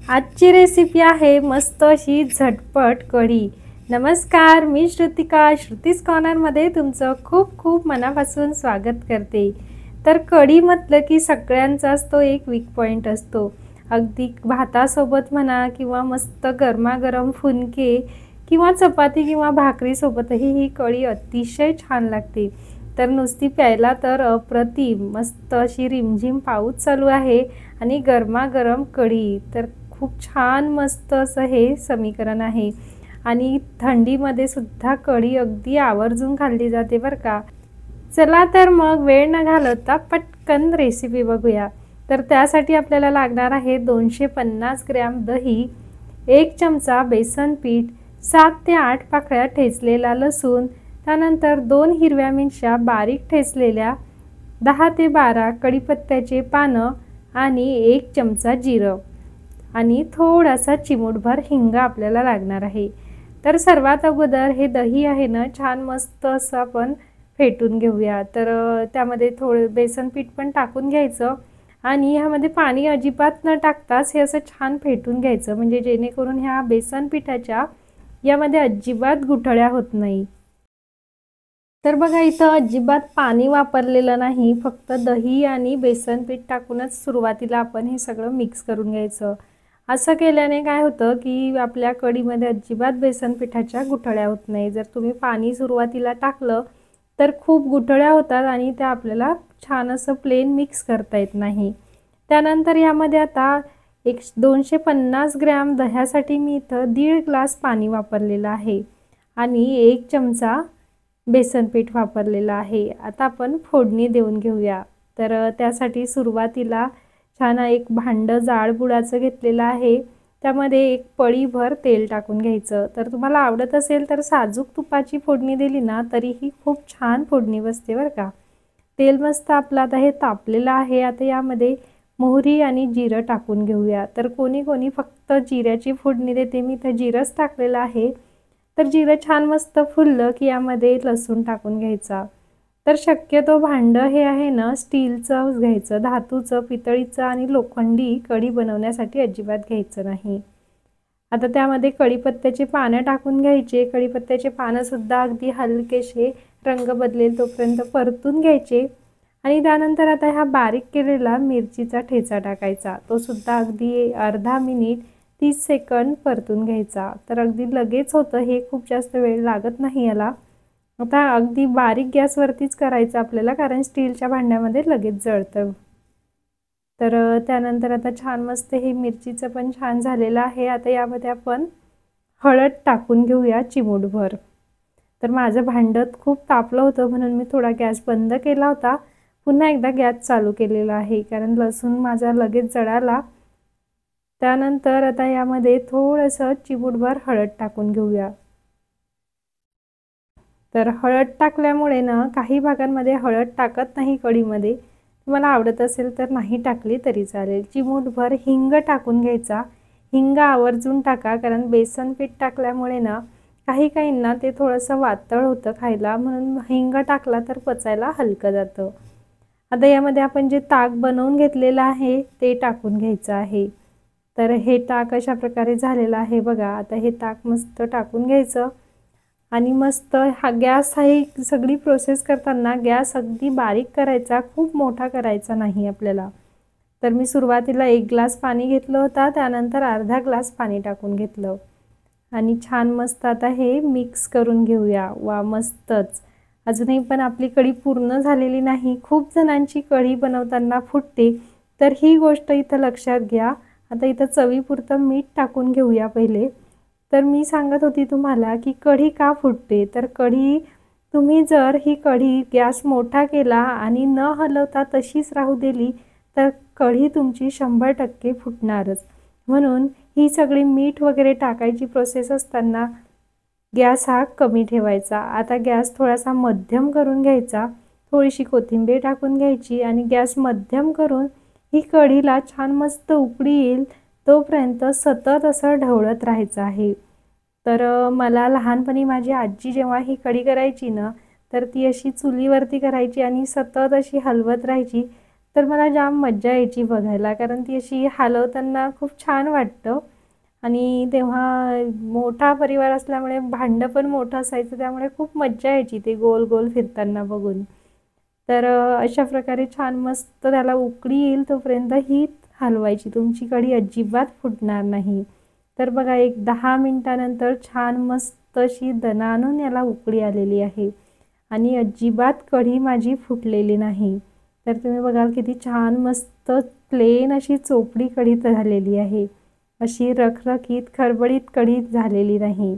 आजची रेसिपी आहे मस्त अशी झटपट कढी। नमस्कार, मी श्रुतिका, श्रुतीज कॉर्नरमध्ये तुमचं खूप खूप मनापासून स्वागत करते। तर कढी म्हटलं की सगळ्यांचाच तो एक वीक पॉइंट असतो। अगदी भातासोबत म्हणा किंवा मस्त गरमागरम फुनके किंवा चपाती किंवा भाकरीसोबतही ही कढी अतिशय छान लागते। तर नुसती प्यायला तर अप्रतिम, मस्त अशी रिमझिम पाऊस चालू आहे आणि गरमागरम कढी तर खूप छान मस्त असं हे समीकरण आहे। आणि थंडीमध्ये सुद्धा कढी अगदी आवर्जून खाल्ली जाते बरं का। चला तर मग वेळ न घालवता पटकन रेसिपी बघूया। तर त्यासाठी आपल्याला लागणार आहे 250 ग्रॅम दही, 1 चमचा बेसन पीठ, 7 ते 8 पाकळ्या ठेचलेला लसूण, त्यानंतर 2 हिरव्या मिरच्या बारीक ठेचलेल्या, 10 ते 12 कढीपत्त्याचे पानं आणि 1 चमचा जिरं आणि थोडासा चिमूटभर हिंग आपल्याला लागणार आहे। तर सर्वात अगोदर हे दही आहे ना छान मस्त असं आपण फेटून घेऊया। तर त्यामध्ये थोडं बेसन पीठ पण टाकून घ्यायचं आणि ह्यामध्ये पाणी अजिबात न टाकताच हे असं छान फेटून घ्यायचं, म्हणजे जेणेकरून ह्या बेसन पिठाच्या यामध्ये अजिबात गुठळ्या होत नाही। तर बघा इथं अजिबात पाणी वापरलेलं नाही, फक्त दही आणि बेसन पीठ टाकूनच सुरुवातीला आपण हे सगळं मिक्स करून घ्यायचं। असं केल्याने काय होतं की आपल्या कढीमध्ये अजिबात बेसन पिठाच्या गुठळ्या होत नाही। जर तुम्ही पाणी सुरुवातीला टाकलं तर खूप गुठळ्या होतात आणि त्या आपल्याला छान असं प्लेन मिक्स करता येत नाही। त्यानंतर यामध्ये आता 250 ग्रॅम दह्यासाठी मी इथं 1.5 ग्लास पाणी वापरलेलं आहे आणि 1 चमचा बेसन पीठ वापरलेलं आहे। आता आपण फोडणी देऊन घेऊया। तर त्यासाठी सुरुवातीला छान एक भांडं जाड बुडाचं घेतलेलं आहे, त्यामध्ये 1 पळीभर तेल टाकून घ्यायचं। तर तुम्हाला आवडत असेल तर साजूक तुपाची फोडणी दिली ना तरीही खूप छान फोडणी बसते बरं का। तेल मस्त आपलं आता हे तापलेलं आहे। आता यामध्ये मोहरी आणि जिरं टाकून घेऊया। तर कोणी कोणी फक्त जिऱ्याची फोडणी देते, मी तर जिरंच टाकलेलं आहे। तर जिरं छान मस्त फुललं की यामध्ये लसूण टाकून घ्यायचा। तर शक्यतो भांडं हे आहे ना स्टीलचं घ्यायचं, धातूचं, पितळीचं आणि लोखंडी कढी बनवण्यासाठी अजिबात घ्यायचं नाही। आता त्यामध्ये कढीपत्त्याचे पानं टाकून घ्यायचे। कढीपत्त्याचे पानं सुद्धा अगदी हलकेसे रंग बदलेल तोपर्यंत परतून घ्यायचे आणि त्यानंतर आता ह्या बारीक केलेला मिरचीचा ठेचा टाकायचा, तो सुद्धा अगदी अर्धा मिनिट 30 सेकंद परतून घ्यायचा। तर अगदी लगेच होतं हे, खूप जास्त वेळ लागत नाही याला। आता अगदी बारीक गॅसवरतीच करायचं आपल्याला, कारण स्टीलच्या भांड्यामध्ये लगेच जळतं। तर त्यानंतर आता छान मस्त हे मिरचीचं पण छान झालेलं आहे। आता यामध्ये आपण हळद टाकून घेऊया चिमूटभर। तर माझं भांडं खूप तापलं होतं म्हणून मी थोडा गॅस बंद केला होता, पुन्हा एकदा गॅस चालू केलेला आहे कारण लसूण माझा लगेच जळाला। त्यानंतर आता यामध्ये थोडंसं चिमूटभर हळद टाकून घेऊया। तर हळद टाकल्यामुळे ना काही भागांमध्ये हळद टाकत नाही कढीमध्ये, तुम्हाला आवडत असेल तर नाही टाकली तरी चालेल। चिमूटभर हिंग टाकून घ्यायचा, हिंग आवर्जून टाका कारण बेसन पीठ टाकल्यामुळे ना काही काहींना ते थोडंसं वातळ होतं खायला, म्हणून हिंग टाकला तर पचायला हलकं जातं। आता यामध्ये आपण जे ताक बनवून घेतलेलं आहे ते टाकून घ्यायचं आहे। तर हे ताक अशा प्रकारे झालेलं आहे बघा। आता हे ताक मस्त टाकून घ्यायचं आणि मस्त हा गॅस ही सगळी प्रोसेस करताना गॅस अगदी बारीक करायचा, खूप मोठा करायचा नाही आपल्याला। तर मी सुरुवातीला 1 ग्लास पाणी घेतलं होतं, त्यानंतर अर्धा ग्लास पाणी टाकून घेतलं आणि छान मस्त आता हे मिक्स करून घेऊया। वा मस्तच, अजूनही पण आपली कढी पूर्ण झालेली नाही। खूप जणांची कढी बनवताना फुटते, तर ही गोष्ट इथं लक्षात घ्या। आता इथं चवीपुरतं मीठ टाकून घेऊया पहिले। तर मी सांगत होती तुम्हाला की कढी का फुटते, तर कढी तुम्ही जर ही कढी गॅस मोठा केला आणि न हलवता तशीच राहू दिली तर कढी तुमची 100% फुटणारच। म्हणून ही सगळी मीठ वगैरे टाकायची प्रोसेस असताना गॅस हा कमी ठेवायचा। आता गॅस थोडासा मध्यम करून घ्यायचा, थोडीशी कोथिंबीर टाकून घ्यायची आणि गॅस मध्यम करून ही कढीला छान मस्त उकळी येईल तोपर्यंत सतत असं ढवळत राहायचं आहे। तर मला लहानपणी माझी आजी जेव्हा ही कढी करायची ना तर ती अशी चुलीवरती करायची आणि सतत अशी हलवत राहायची, तर मला जाम मज्जा यायची बघायला, कारण ती अशी हलवताना खूप छान वाटतं. आणि तेव्हा मोठा परिवार असल्यामुळे भांडं पण मोठं असायचं, त्यामुळे खूप मज्जा यायची ते गोल गोल फिरताना बघून. तर अशा प्रकारे छान मस्त त्याला उकळी येईल तोपर्यंत ही हलवायची, तुमची कढी अजिबात फुटणार नाही. तर बघा, एक 10 मिनिटानंतर छान मस्त अशी दणाणून याला उकळी आलेली आहे आणि अजिबात कढी माझी फुटलेली नाही. तर तुम्ही बघाल किती छान मस्त प्लेन अशी चोपडी कढी झालेली आहे, अशी रखरखीत खरबडीत कढी झालेली नाही.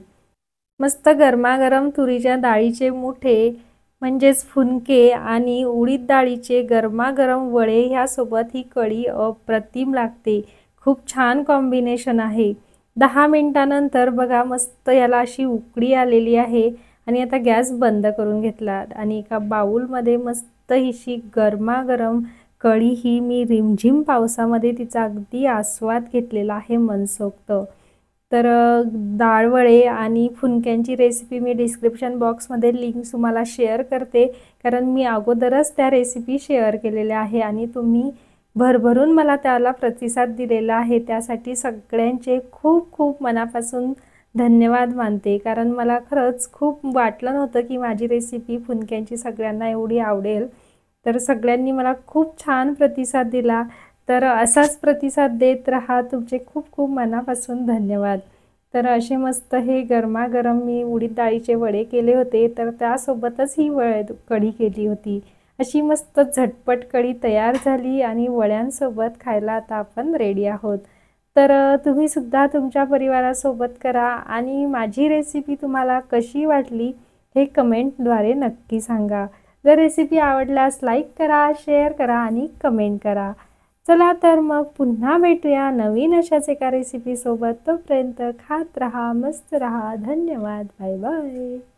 मस्त गरमागरम तुरीच्या डाळीचे मुठे म्हणजेच फुनके आणि उडीद डाळीचे गरमागरम वडे ह्यासोबत ही कढी अप्रतिम लागते. खूप छान कॉम्बिनेशन आहे. 10 मिनिटानंतर बघा मस्त याला अशी उकळी आलेली आहे आणि आता गॅस बंद करून घेतला आणि एका बाउलमध्ये मस्त हिशी गरमागरम कढी ही मी रिमझिम पावसामध्ये तिचा अगदी आस्वाद घेतलेला आहे मनसोक्त. तर डाळवडे आणि फुनक्यांची रेसिपी मी डिस्क्रिप्शन बॉक्समध्ये लिंक तुम्हाला शेअर करते, कारण मी अगोदरच त्या रेसिपी शेअर केलेल्या आहे आणि तुम्ही भरभरून मला त्याला प्रतिसाद दिलेला आहे. त्यासाठी सगळ्यांचे खूप खूप मनापासून धन्यवाद मानते, कारण मला खरंच खूप वाटलं नव्हतं की माझी रेसिपी फुनक्यांची सगळ्यांना एवढी आवडेल. तर सगळ्यांनी मला खूप छान प्रतिसाद दिला. तर असाच प्रतिसाद देत राहा. तुमचे खूप खूप मनापासून धन्यवाद. तर असे मस्त हे गरमागरम मी उडीद डाळीचे वडे केले होते, तर त्यासोबतच ही कढी केली होती. अशी मस्त झटपट कढी तयार झाली आणि वड्यांसोबत खायला आता आपण रेडी आहोत. तर तुम्ही सुद्धा तुमच्या परिवारासोबत करा आणि माझी रेसिपी तुम्हाला कशी वाटली हे कमेंटद्वारे नक्की सांगा. जर रेसिपी आवडल्यास लाईक करा, शेअर करा आणि कमेंट करा. चला तर मग पुन्हा भेटूया नवीन अशाच एका रेसिपीसोबत. तोपर्यंत खात रहा, मस्त रहा. धन्यवाद. Bye bye.